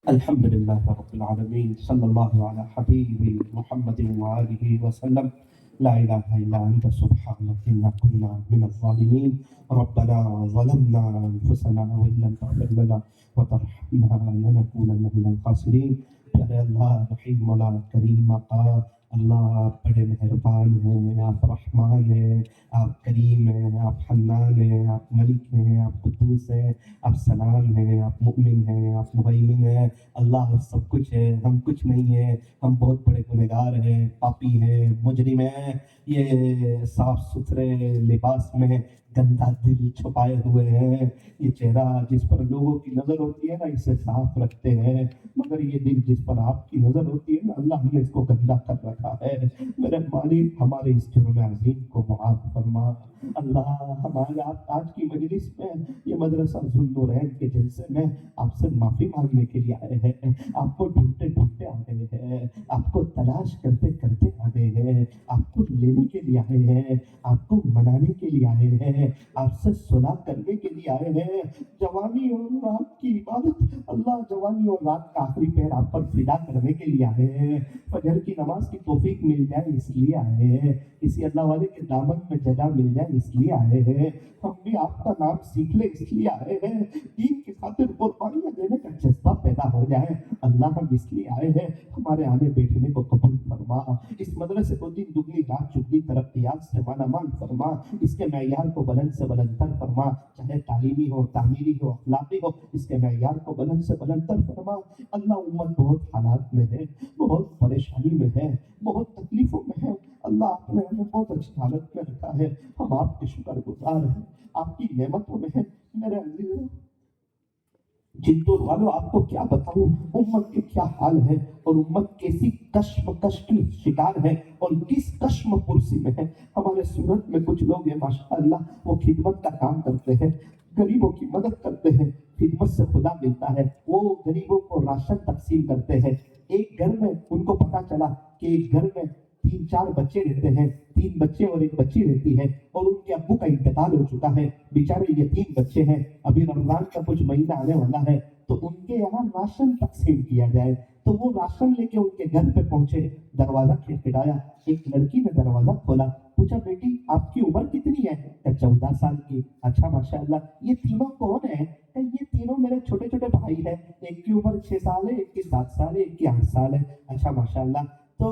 الحمد لله رب العالمين صلى الله على حبيبي محمد وآله وسلم. لا إله إلا أنت سبحانك إنا كنا من الظالمين. ربنا ظلمنا أنفسنا وإن لم تغفر لنا وترحمنا لنكونن من الخاسرين. پیارے اللہ رحیم مولا کریم آقا، اللہ آپ بڑے مہربان ہیں، آپ رحمان ہیں، آپ کریم ہیں، آپ حنان ہیں، آپ ملک ہیں، آپ قدوس ہیں، آپ سلام ہیں، آپ مؤمن ہیں، آپ مہیمن ہیں۔ اللہ سب کچھ ہے، ہم کچھ نہیں ہیں، ہم بہت بڑے گنہگار ہیں، پاپی ہیں، مجرم ہیں۔ یہ صاف ستھرے لباس میں گندا دل چھپائے ہوئے ہیں، یہ چہرہ جس پر لوگوں کی نظر ہوتی ہے نا اسے صاف رکھتے ہیں، مگر یہ دل جس پر آپ کی نظر ہوتی ہے نا اللہ نے اس کو گندا کر رکھا ہے۔ میرے مالک ہمارے اس جرم عظیم کو معاف فرما۔ اللہ ہمارے آج کی مجلس میں یہ مدرسہ ذوالنورین کے جلسے میں آپ سے معافی مانگنے کے لیے آئے ہیں، آپ کو ڈھونڈتے ڈھونڈتے آ گئے ہیں، آپ کو تلاش کرتے کرتے آ گئے ہیں، آپ کو لینے کے لیے آئے ہیں، آپ کو منانے کے لیے آئے ہیں، آپ سے صلح کرنے کے لیے آئے ہیں۔ جوانی اور رات کی عبادت، اللہ جوانی اور رات کا آخری پہر آپ پر فدا کرنے کے لیے آئے ہیں، فجر کی نماز کی توفیق مل جائے اس لیے آئے ہیں، کسی اللہ والے کے دامن میں جگہ مل جائے اس لیے آئے ہیں، ہم بھی آپ کا نام سیکھ لیں اس لیے آئے ہیں، دین کی خاطر قربانیاں دینے کا جذبہ پیدا ہو جائے اللہ ہم اس لیے آئے ہیں۔ ہمارے آنے بیٹھنے کو قبول فرما، اس مدرسے کو دن دگنی رات چگنی ترقیات سے مالا مال فرما، اس کے معیار کو بلند سے بلند تر فرما، چاہے تعلیمی ہو، تعمیری ہو، اخلاقی ہو، اس کے معیار کو بلند سے بلند تر فرما۔ اللہ امت بہت حالات میں ہے، بہت پریشانی میں ہے، بہت تکلیفوں میں ہے، اللہ آپ نے ہمیں بہت اچھی حالت میں رکھا ہے، ہم آپ کے شکر گزار ہیں، آپ کی نعمتوں میں ہیں۔ میرے عزیزوں جنتور والوں آپ کو کیا بتاؤں امت کے کیا حال ہے، اور امت کیسی کشمکش کی شکار ہے اور کس کشم پرسی میں ہے۔ ہمارے صورت میں کچھ لوگ ہیں ماشاءاللہ وہ خدمت کا کام کرتے ہیں، غریبوں کی مدد کرتے ہیں، خدمت سے خدا ملتا ہے، وہ غریبوں کو راشن تقسیم کرتے ہیں۔ ایک گھر میں ان کو پتا چلا کہ ایک گھر میں 3-4 بچے رہتے ہیں، 3 بچے اور ایک بچی رہتی ہے، اور ان کے ابو کا انتقال ہو چکا ہے، بیچارے یتیم بچے ہیں، ابھی رمضان کا کچھ مہینہ آنے والا ہے تو ان کے یہاں راشن تقسیم کیا جائے۔ تو وہ راشن لے کے ان کے گھر پہ پہنچے، دروازہ کھٹکھٹایا، ایک لڑکی نے دروازہ کھولا، پوچھا بیٹی آپ کی عمر کتنی ہے؟ کہ 14 سال کی۔ اچھا ماشاءاللہ یہ تینوں کون ہیں؟ کہ یہ تینوں میرے چھوٹے چھوٹے بھائی ہیں، ایک کی عمر 6 سال ہے، ایک کی 7 سال ہے، ایک کی 8 سال ہے۔ اچھا ماشاءاللہ تو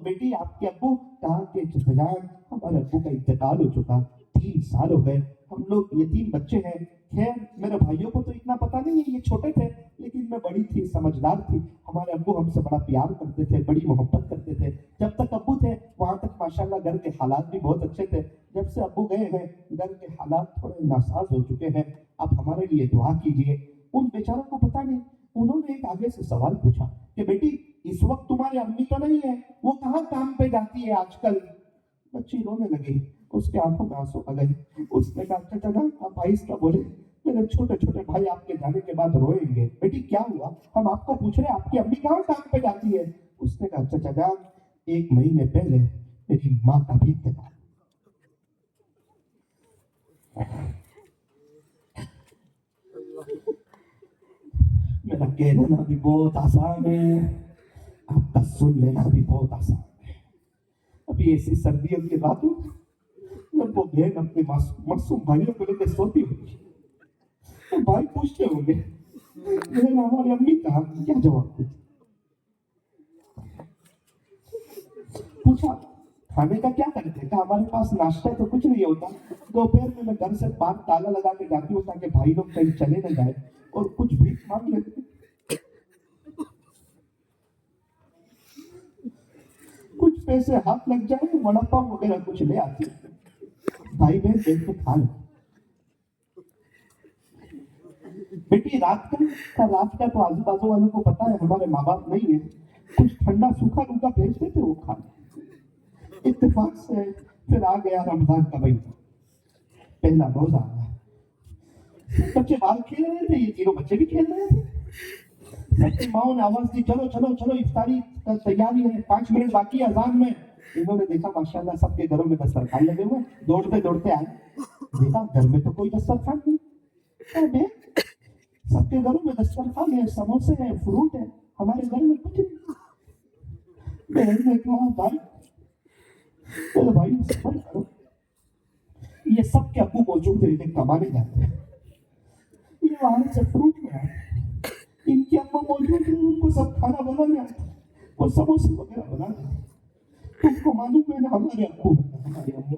بیٹی آپ کے ابو؟ کہا کہ جان ہمارے ابو کا انتقال ہو چکا، 3 سال ہو گئے، ہم لوگ یتیم بچے ہیں۔ خیر میرے بھائیوں کو تو اتنا پتا نہیں ہے، یہ چھوٹے تھے لیکن میں بڑی تھی، سمجھدار تھی، ہمارے ابو ہم سے بڑا پیار کرتے تھے، بڑی محبت کرتے تھے، جب تک ابو تھے وہاں تک ماشاءاللہ گھر کے حالات بھی بہت اچھے تھے، جب سے ابو گئے ہیں گھر کے حالات تھوڑے ناساز ہو چکے ہیں، آپ ہمارے لیے دعا کیجیے۔ ان بیچاروں کو پتا نہیں، انہوں نے ایک آگے سے سوال پوچھا کہ بیٹی اس وقت تمہاری امی تو نہیں ہے، وہ کہاں کام پہ جاتی ہے آج کل؟ بچی رونے لگی، اس کے آنکھوں میں آنسو آ گئے، اس نے کہا چچا جان آپ آہستہ بولے، میرے چھوٹے چھوٹے بھائی آپ کے جانے کے بعد روئیں گے۔ بیٹی کیا ہوا؟ ہم آپ کو پوچھ رہے ہیں آپ کی امی کہاں کام پہ جاتی ہے؟ اس نے کہا چچا جان 1 مہینے پہلے میری ماں کا بھی انتقال۔ میرا کہنا بھی بہت آسان ہے، آپ کا سن لینا بھی بہت آسان ہے۔ ابھی ایسی سردیوں کی راتوں جب وہ بہن اپنے معصوم بھائیوں کو لے کے سوتی ہوگی تو بھائی پوچھتے ہوں گے بہن ہماری امی کہاں؟ کیا جواب دے؟ پوچھا کھانے کا کیا کرتے؟ کہا ہمارے پاس ناشتہ تو کچھ نہیں ہوتا، دوپہر میں گھر سے باہر تالا لگا کے جاتی ہوں تاکہ بھائی لوگ کہیں چلے نہ جائے، اور کچھ بھی مانگ لیتے، کچھ پیسے ہاتھ لگ جائے وڑا پاؤ وغیرہ کچھ لے آتی، بھائی بہن بیٹھ کے کھا لیں۔ بیٹی رات کا تو آزو بازو والوں کو پتا ہے ہمارے ماں باپ نہیں ہے، کچھ ٹھنڈا سوکھا روکھا بھیجتے تھے وہ کھا لیں۔ اتفاق سے پھر آ گیا رمضان کا مہینہ، پہلا روزہ آیا، بچے باہر کھیل رہے تھے، یہ تینوں بچے بھی کھیل رہے تھے، سب کی ماؤں نے آواز دی چلو چلو چلو افطاری کا تیاری ہے، 5 منٹ باقی ہے اذان میں۔ انہوں نے دیکھا ماشاءاللہ سب کے گھروں میں دسترخوان لگے ہوئے، دوڑتے دوڑتے آئے، دیکھا گھر میں تو کوئی دسترخوان نہیں، سب کے گھروں میں دسترخوان ہے, سموسے ہیں, فروٹ ہے, ہمارے گھر میں کچھ نہیں. بہن نے کہا بھائی, میرے بھائی صبر کرو, یہ سب کے ابو موجود ہیں, انہیں کمانے جاتے ہیں, یہ وہاں سے فروٹ میں آئے, ان کی اماں موجود ہیں, ان کو سب کھانا بنانے آتا ہے, وہ سموسے وغیرہ بناتے ہیں. تم کو معلوم ہے نا ہمارے ابو ہمارے ابو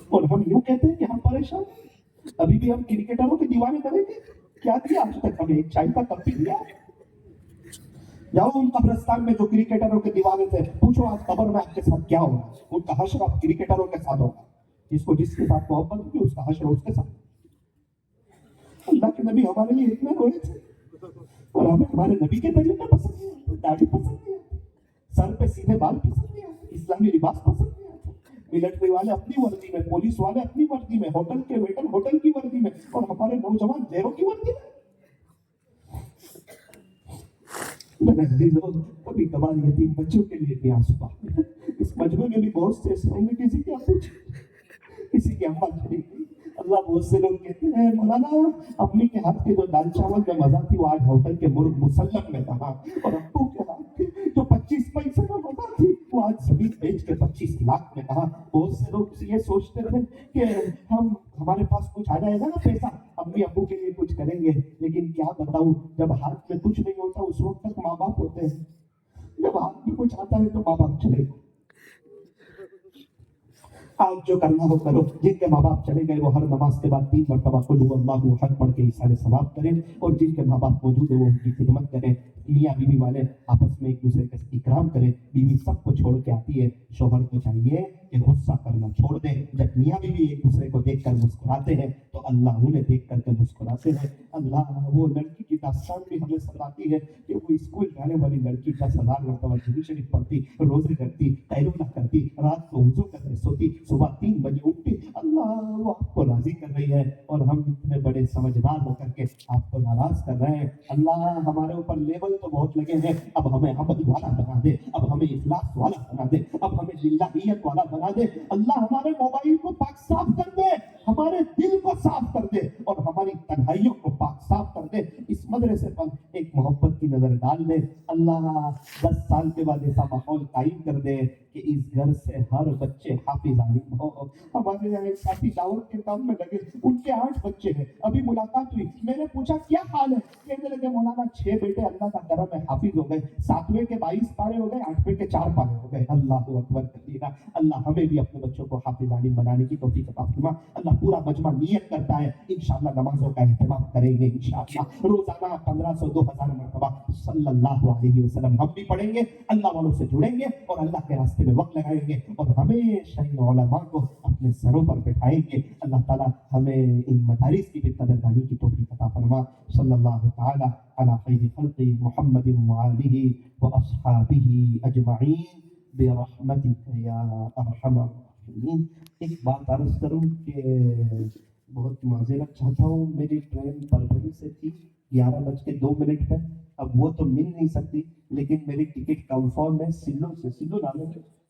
اور ہم یوں کہتے ہیں کہ ہم پریشان ہیں. ابھی بھی ہم کرکٹروں کے دیوانے کریں گے. کیا دیا آج تک ہمیں؟ ایک چائے کا کپ بھی دیا؟ جاؤ ان قبرستان میں جو کرکٹروں کے دیوانے تھے, پوچھو آج قبر میں آپ کے ساتھ کیا ہوگا. ان کا حشر اب کرکٹروں کے ساتھ ہوگا. جس کو جس کے ساتھ محبت ہوگی اس کا حشر اس کے ساتھ. اللہ کے نبی ہمارے لیے اتنے روئے تھے, اور ہمیں ہمارے نبی کے طریقے پسند نہیں آتے, داڑھی پسند نہیں آتی, سر پہ سیدھے بال پسند نہیں آتے, اسلامی لباس پسند نہیں آتے. ملٹری والے اپنی وردی میں, پولیس والے اپنی وردی میں, ہوٹل کے ویٹر ہوٹل کی وردی میں, اور ہمارے نوجوان زیرو کی وردی میں. کبھی کبھار یتیم بچوں کے لیے بھی آنسو آتے ہیں. اس مجمع میں بھی بہت سے ایسے ہوں گے, کسی کی ابو, کسی کی اماں چلی گئی. اللہ, بہت سے لوگ کہتے ہیں مولانا اپنی کے ہاتھ کے جو دال چاول میں مزہ تھی وہ آج ہوٹل کے مرغ مسلم میں تھا, اور ابو کے ہاتھ کے جو 25 پیسے میں مزہ تھی وہ آج زمین بیچ کے 25 لاکھ میں کہا. بہت سے لوگ یہ سوچتے تھے کہ ہمارے پاس کچھ آ جائے گا نا پیسہ, امی ابو کے لیے کچھ کریں گے. لیکن کیا بتاؤں, جب ہاتھ میں کچھ نہیں ہوتا اس وقت تک ماں باپ ہوتے ہیں, جب ہاتھ میں کچھ آتا ہے تو ماں باپ چلے گئے. آج جو کرنا ہو کرو. جن کے ماں باپ چلے گئے وہ ہر نماز کے بعد 3 مرتبہ قل هو اللہ احد پڑھ کے اشارے ثواب کریں, اور جن کے ماں باپ موجود ہیں وہ ان کی خدمت کریں. میاں بیوی والے آپس میں ایک دوسرے کا اکرام کریں. بیوی سب کو چھوڑ کے آتی ہے, شوہر کو چاہیے کہ غصہ کرنا چھوڑ دیں. جب میاں بیوی ایک دوسرے کو دیکھ کر مسکراتے ہیں تو اللہ انہیں دیکھ کر کے مسکراتے ہیں. اللہ وہ لڑکی کی داستان بھی ہمیں سناتی ہے کہ وہ اسکول جانے والی لڑکی 10,000 مرتبہ درود شریف پڑھتی, روزے رکھتی, قیلولہ کرتی, رات کو وضو کر کے سوتی, صبح 3 بجے اٹھتی. اللہ وہ آپ کو راضی کر رہی ہے, اور ہم اتنے بڑے سمجھدار ہو کر کے آپ کو ناراض کر رہے ہیں. اللہ ہمارے اوپر لیبل تو بہت لگے ہیں, اب ہمیں عمل والا بنا دے, اب ہمیں اخلاص والا بنا دے, اب ہمیں للہیت والا بنا دے. اللہ ہمارے موبائل کو پاک صاف کر دے, ہمارے دل کو صاف کر دے, اور ہماری تنہائیوں کو پاک صاف کر دے. اس مدرسے پر ایک محبت کی نظر ڈال دے. اللہ 10 سال کے بعد ایسا ماحول قائم کر دے کہ اس گھر سے ہر بچے حافظ عالم ہو. ہمارے یہاں ایک ساتھی دعوت کے کام میں لگے, ان کے 8 بچے ہیں. ابھی ملاقات ہوئی, میں نے پوچھا کیا حال ہے, کہنے لگے مولانا 6 بیٹے اللہ کا کرم ہے حافظ ہو گئے, 7ویں کے 22 پارے ہو گئے, 8ویں کے 4 پارے ہو گئے. اللہ اکبر کبیرہ. اللہ ہمیں بھی اپنے بچوں کو حافظ عالم بنانے کی توفیق عطا فرما. اللہ پورا مجمع نیت کرتا ہے انشاءاللہ نمازوں کا اہتمام کریں گے انشاءاللہ. روزانہ 1500 2000 مرتبہ صلی اللہ علیہ وسلم ہم بھی پڑھیں گے, اللہ والوں سے جڑیں گے, اور اللہ کے راستے میں وقت لگائیں گے, اور ہمیشہ ان علماء کو اپنے سروں پر بٹھائیں گے. اللہ تعالیٰ ہمیں ان مدارس کی بھی قدردانی کی توفیق عطا فرما. صلی اللہ تعالی علی خیر خلق محمد وآلہ واصحابہ اجمعین برحمتک یا ارحم الراحمین. ایک بات عرض کروں کہ بہت معذرت چاہتا ہوں, میری ٹرین پربھنی سے تھی 11:02 پہ, اب وہ تو مل نہیں سکتی, لیکن میری ٹکٹ کنفرم ہے سلو سے,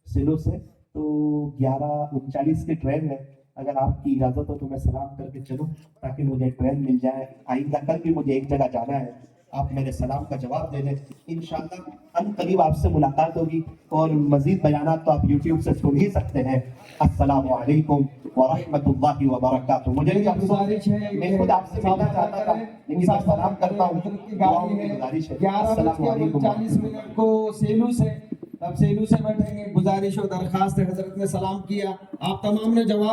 سلو سے, تو 11:39 کی ٹرین ہے. اگر آپ کی اجازت ہو تو میں سلام کر کے چلوں تاکہ مجھے ٹرین مل جائے. آئندہ کل بھی مجھے ایک جگہ جانا ہے, آپ میرے سلام کا جواب دے دیں. انشاءاللہ ان قریب آپ سے ملاقات ہوگی, اور مزید بیانات تو آپ یوٹیوب سے سن ہی سکتے ہیں. السلام علیکم ورحمۃ اللہ وبرکاتہ. مجھے بھی گزارش ہے, میں خود آپ سے ملنا چاہتا تھا لیکن میں سلام کرتا ہوں. گزارش ہے 11:40 کو سیلو سے, اب سیلو سے بیٹھیں گے. گزارش و درخواست ہے, حضرت نے سلام کیا, آپ تمام نے جواب